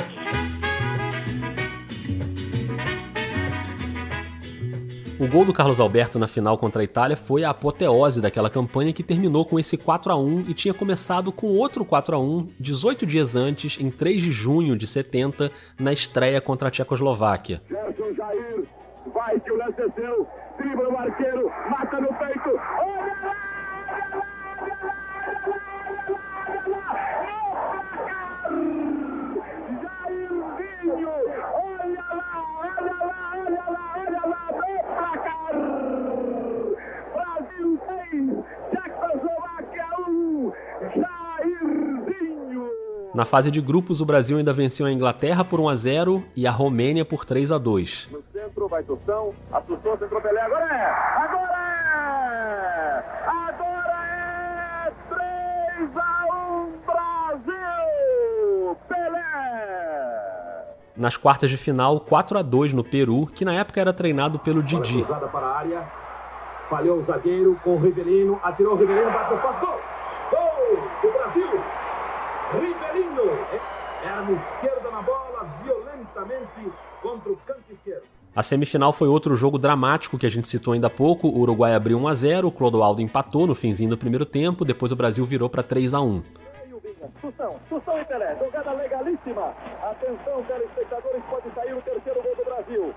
O gol do Carlos Alberto na final contra a Itália foi a apoteose daquela campanha que terminou com esse 4-1 e tinha começado com outro 4-1 18 dias antes, em 3 de junho de 70, na estreia contra a Tchecoslováquia. Gerson Jair, vai que o lance é seu, dribla o arqueiro, mata no peito, olha lá, olha lá, olha lá, olha lá, no placar, Jairzinho, olha lá, olha lá, olha lá, olha lá, no placar, Brasil 6, Tchecoslováquia 1, Jairzinho. Na fase de grupos, o Brasil ainda venceu a Inglaterra por 1-0 e a Romênia por 3-2. No centro, vai Tostão, assustou, centrou Pelé, agora é 3-1, Brasil, Pelé. Nas quartas de final, 4-2 no Peru, que na época era treinado pelo Didi. Cruzada para a área, falhou o zagueiro com o Rivelino, atirou o Rivelino, bateu o passo, gol do Brasil, Rivelino, era na esquerda na bola, violentamente contra o canto esquerdo. A semifinal foi outro jogo dramático que a gente citou ainda há pouco. O Uruguai abriu 1-0, o Clodoaldo empatou no finzinho do primeiro tempo, depois o Brasil virou para 3-1. Tostão e Pelé, jogada legalíssima. Atenção, telespectadores, pode sair o terceiro gol do Brasil.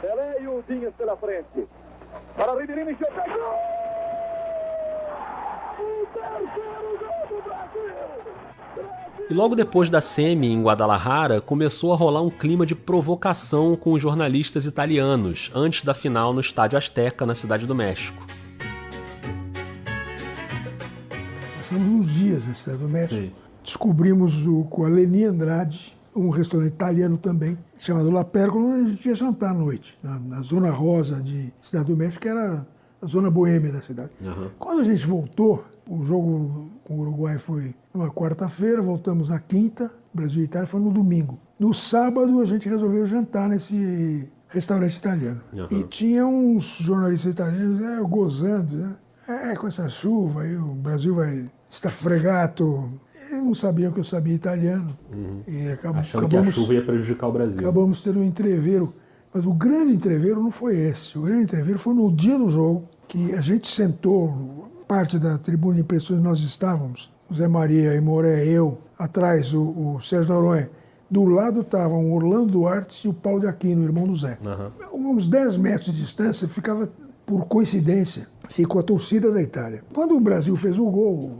Pelé e o Dinhas pela frente. Para Rivelino, encheu o pé, gol! E logo depois da semi em Guadalajara, começou a rolar um clima de provocação com os jornalistas italianos, antes da final no Estádio Azteca, na Cidade do México. Passamos uns dias na Cidade do México. Sim. Descobrimos com a Leni Andrade, um restaurante italiano também, chamado La Pérgola, onde a gente ia jantar à noite, na Zona Rosa de Cidade do México, que era a zona boêmia da cidade. Uhum. Quando a gente voltou, o jogo com o Uruguai foi numa quarta-feira, voltamos na quinta, Brasil e Itália foi no domingo. No sábado a gente resolveu jantar nesse restaurante italiano. Uhum. E tinha uns jornalistas italianos gozando, né? Com essa chuva aí o Brasil vai estar fregato. Eu não sabia que eu sabia italiano. Uhum. E achando que a chuva ia prejudicar o Brasil. Acabamos tendo um entreveiro. Mas o grande entreveiro não foi esse. O grande entreveiro foi no dia do jogo, que a gente sentou, parte da tribuna de imprensa nós estávamos, o Zé Maria e Moré, eu, atrás o Sérgio Noronha. Do lado estavam o Orlando Duarte e o Paulo de Aquino, o irmão do Zé. Uhum. Uns 10 metros de distância, ficava, por coincidência, ficou a torcida da Itália. Quando o Brasil fez o gol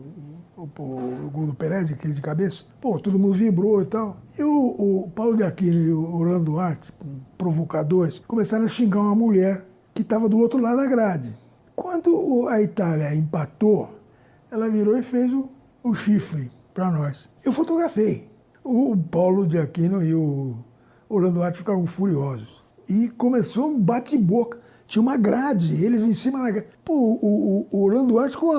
do Pelé, aquele de cabeça, todo mundo vibrou e tal. E o Paulo de Aquino e o Orlando Duarte, provocadores, começaram a xingar uma mulher que estava do outro lado da grade. Quando a Itália empatou, ela virou e fez o chifre para nós. Eu fotografei. O Paulo de Aquino e o Orlando Duarte ficaram furiosos. E começou um bate-boca. Tinha uma grade, eles em cima da grade. O Orlando Duarte com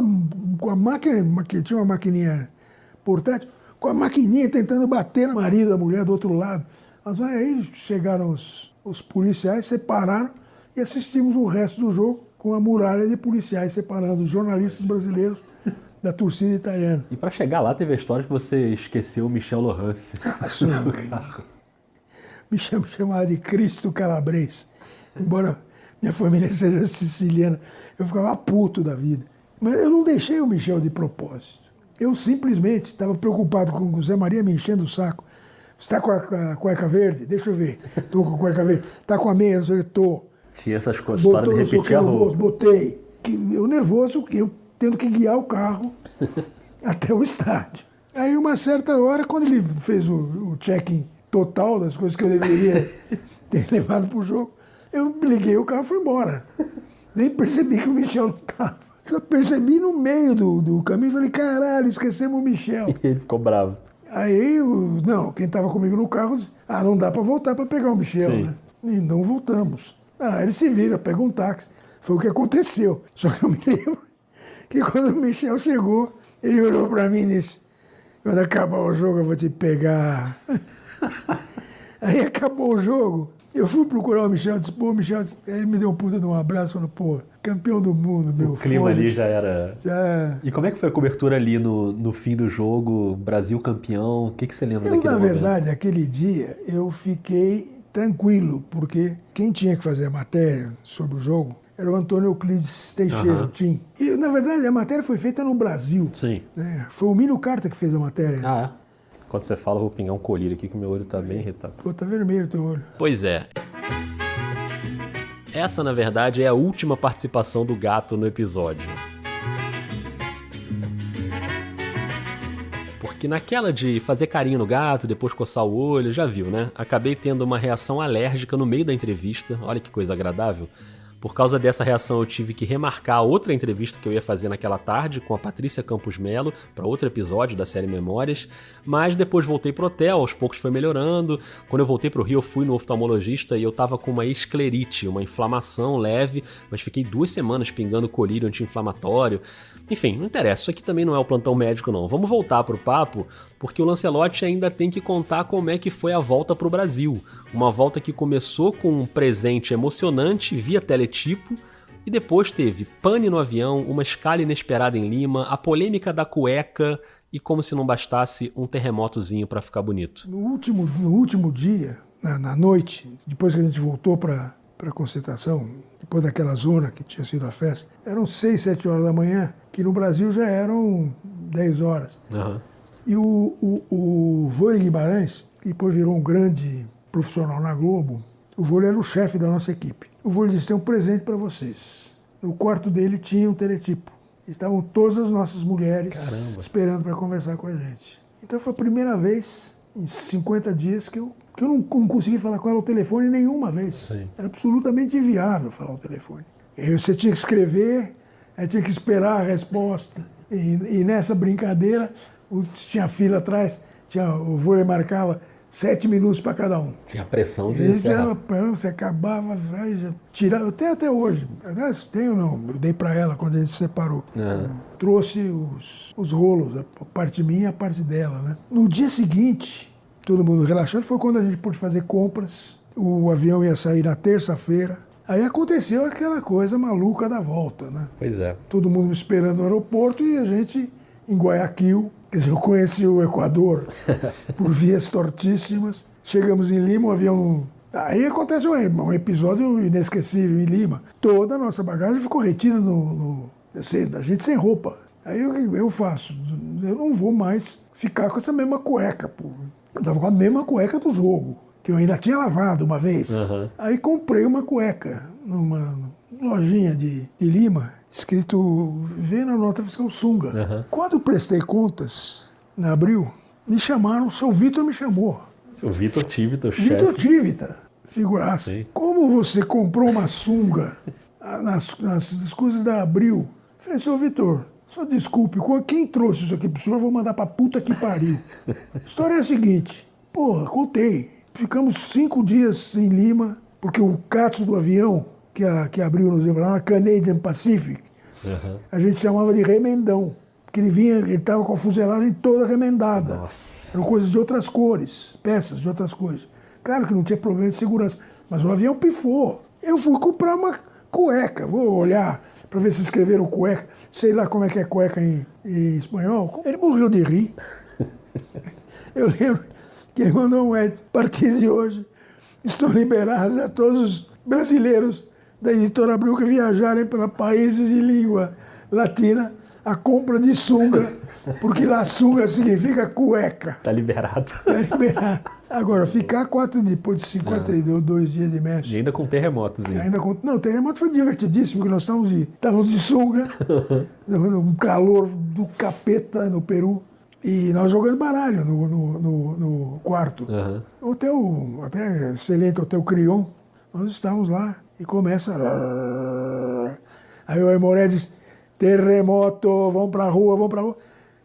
a máquina, que tinha uma maquininha portátil, com a maquininha tentando bater no marido da mulher do outro lado. Mas aí chegaram os policiais, separaram e assistimos o resto do jogo com a muralha de policiais separando os jornalistas brasileiros da torcida italiana. E para chegar lá teve a história que você esqueceu o Michel Lohance. Me chamava de Cristo Calabrese. Embora minha família seja siciliana, eu ficava puto da vida. Mas eu não deixei o Michel de propósito. Eu simplesmente estava preocupado com o Zé Maria me enchendo o saco. Você está com a cueca verde? Deixa eu ver. Estou com a cueca verde. Está com a meia? Não sei o que. Estou. Tinha essas histórias de repetir a roupa. Botei. Eu nervoso, eu tendo que guiar o carro até o estádio. Aí, uma certa hora, quando ele fez o check-in total das coisas que eu deveria ter levado para o jogo, eu liguei o carro e fui embora. Nem percebi que o Michel não estava. Só percebi no meio do caminho e falei, caralho, esquecemos o Michel. E ele ficou bravo. Aí, quem estava comigo no carro disse, não dá para voltar para pegar o Michel, né? E não voltamos. Ele se vira, pega um táxi. Foi o que aconteceu. Só que eu me lembro que quando o Michel chegou, ele olhou para mim e disse, quando acabar o jogo eu vou te pegar. Aí acabou o jogo. Eu fui procurar o Michel, disse, Michel, ele me deu um puta de um abraço, falou, campeão do mundo, meu filho. O clima ali já era... E como é que foi a cobertura ali no fim do jogo, Brasil campeão, o que você lembra daquele momento? Na verdade, aquele dia, eu fiquei tranquilo, porque quem tinha que fazer a matéria sobre o jogo era o Antônio Euclides Teixeira, Tim. E, na verdade, a matéria foi feita no Brasil. Sim. Né? Foi o Mino Carta que fez a matéria. Quando você fala, eu vou pingar um colírio aqui que o meu olho tá bem irritado. Tá vermelho o teu olho. Pois é. Essa, na verdade, é a última participação do gato no episódio. Porque naquela de fazer carinho no gato, depois coçar o olho, já viu, né? Acabei tendo uma reação alérgica no meio da entrevista. Olha que coisa agradável. Por causa dessa reação, eu tive que remarcar outra entrevista que eu ia fazer naquela tarde com a Patrícia Campos Melo para outro episódio da série Memórias, mas depois voltei pro hotel, aos poucos foi melhorando. Quando eu voltei pro Rio, eu fui no oftalmologista e eu tava com uma esclerite, uma inflamação leve, mas fiquei 2 semanas pingando colírio anti-inflamatório. Enfim, não interessa, isso aqui também não é o plantão médico não. Vamos voltar pro papo, porque o Lancelotti ainda tem que contar como é que foi a volta pro Brasil. Uma volta que começou com um presente emocionante via teletipo, e depois teve pane no avião, uma escala inesperada em Lima, a polêmica da cueca e, como se não bastasse, um terremotozinho para ficar bonito. No último dia, na noite, depois que a gente voltou para a concentração, depois daquela zona que tinha sido a festa, eram 6, 7 horas da manhã, que no Brasil já eram 10 horas. Uhum. E o Vôlei Guimarães, que depois virou um grande profissional na Globo, o Vôlei era o chefe da nossa equipe. O Vôlei disse, tem um presente para vocês. No quarto dele tinha um teletipo. estavam todas as nossas mulheres Caramba. esperando para conversar com a gente. Então foi a primeira vez em 50 dias que eu não consegui falar com ela ao telefone nenhuma vez. Sim. Era absolutamente inviável falar ao telefone. E você tinha que escrever, aí tinha que esperar a resposta. E nessa brincadeira, tinha fila atrás, o vôlei marcava 7 minutos para cada um. Tinha a pressão Você acabava, tirava, eu tenho até hoje. Aliás, tenho não, eu dei para ela quando a gente se separou. Trouxe os rolos, a parte minha e a parte dela, né? No dia seguinte, todo mundo relaxando, foi quando a gente pôde fazer compras. O avião ia sair na terça-feira. Aí aconteceu aquela coisa maluca da volta, né? Pois é. Todo mundo me esperando no aeroporto e a gente em Guayaquil. Quer dizer, eu conheci o Equador por vias tortíssimas. Chegamos em Lima, o avião... Aí acontece um episódio inesquecível em Lima. Toda a nossa bagagem ficou retida a gente sem roupa. Aí eu faço, eu não vou mais ficar com essa mesma cueca, pô. Eu tava com a mesma cueca do jogo, que eu ainda tinha lavado uma vez. Aí comprei uma cueca numa lojinha de Lima, escrito "Vê na nota fiscal Sunga". Quando eu prestei contas, em abril, me chamaram, o seu Vitor me chamou. Seu Vitor Tivita, o chefe. Vitor Tivita, figuraça. Sim. Como você comprou uma sunga nas coisas da Abril? Eu falei, seu Vitor, só desculpe, quem trouxe isso aqui pro senhor, eu vou mandar pra puta que pariu. A história é a seguinte, porra, contei. Ficamos 5 dias em Lima, porque o catso do avião que abriu nos a Canadian Pacific, a gente chamava de remendão. Porque ele estava com a fuselagem toda remendada. Nossa. Eram coisas de outras cores, peças de outras cores. Claro que não tinha problema de segurança, mas o avião pifou. Eu fui comprar uma cueca, vou olhar para ver se escreveram cueca, sei lá como é que é cueca em espanhol. Ele morreu de rir. Eu lembro que ele mandou um Ed, a partir de hoje, estão liberados a todos os brasileiros da Editora Abril que viajarem para países de língua latina a compra de sunga, porque lá sunga significa cueca. Tá liberado. Tá liberado. Agora, ficar depois de 52 dias de México. E ainda com terremotos. Não, o terremoto foi divertidíssimo, porque nós estávamos de sunga, um calor do capeta no Peru, e nós jogando baralho no quarto. Até excelente Hotel Crion, nós estávamos lá, e começa... Aí o Aimoré diz... Terremoto, vamos pra rua.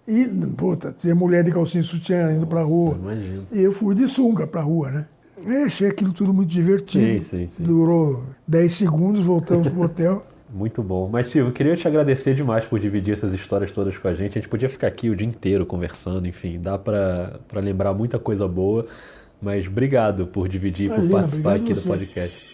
E, puta, tinha mulher de calcinha sutiã indo pra rua. Imagino. E eu fui de sunga pra rua, né? Eu achei aquilo tudo muito divertido. Sim. Durou 10 segundos, voltamos pro hotel. Muito bom. Mas, Silvio, eu queria te agradecer demais por dividir essas histórias todas com a gente. A gente podia ficar aqui o dia inteiro conversando, enfim, dá pra lembrar muita coisa boa. Mas obrigado por dividir, por participar aqui do podcast.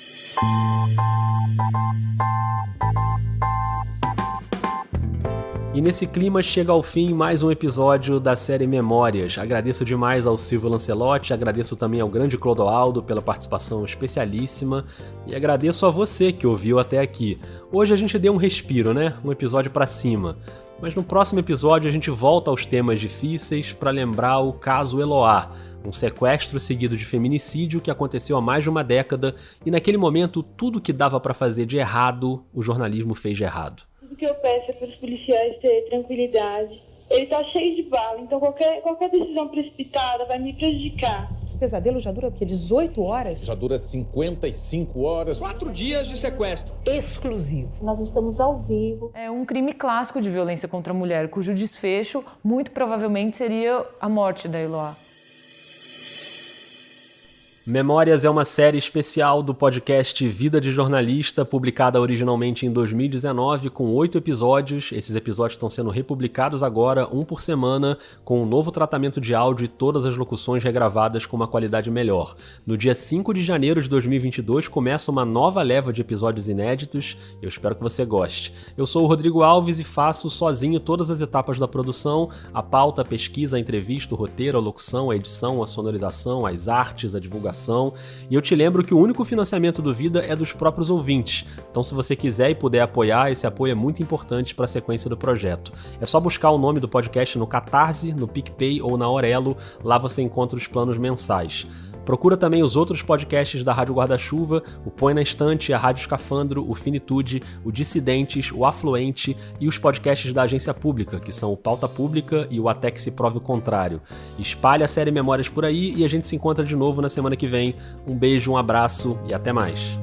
E nesse clima chega ao fim mais um episódio da série Memórias. Agradeço demais ao Silvio Lancelotti, agradeço também ao grande Clodoaldo pela participação especialíssima e agradeço a você que ouviu até aqui. Hoje a gente deu um respiro, né? Um episódio pra cima. Mas no próximo episódio a gente volta aos temas difíceis para lembrar o caso Eloá, um sequestro seguido de feminicídio que aconteceu há mais de uma década e naquele momento tudo que dava para fazer de errado, o jornalismo fez de errado. Tudo que eu peço é para os policiais ter tranquilidade. Ele tá cheio de bala, então qualquer decisão precipitada vai me prejudicar. Esse pesadelo já dura o quê? 18 horas? Já dura 55 horas. 4 dias de sequestro. Exclusivo. Nós estamos ao vivo. É um crime clássico de violência contra a mulher, cujo desfecho muito provavelmente seria a morte da Eloá. Memórias é uma série especial do podcast Vida de Jornalista, publicada originalmente em 2019, com 8 episódios. Esses episódios estão sendo republicados agora, um por semana, com um novo tratamento de áudio e todas as locuções regravadas com uma qualidade melhor. No dia 5 de janeiro de 2022 começa uma nova leva de episódios inéditos. Eu espero que você goste. Eu sou o Rodrigo Alves e faço sozinho todas as etapas da produção, a pauta, a pesquisa, a entrevista, o roteiro, a locução, a edição, a sonorização, as artes, a divulgação. E eu te lembro que o único financiamento do Vida é dos próprios ouvintes. Então, se você quiser e puder apoiar, esse apoio é muito importante para a sequência do projeto. É só buscar o nome do podcast no Catarse, no PicPay ou na Orelo. Lá você encontra os planos mensais. Procura também os outros podcasts da Rádio Guarda-Chuva, o Põe na Estante, a Rádio Escafandro, o Finitude, o Dissidentes, o Afluente e os podcasts da Agência Pública, que são o Pauta Pública e o Até que se prove o contrário. Espalhe a série Memórias por aí e a gente se encontra de novo na semana que vem. Um beijo, um abraço e até mais.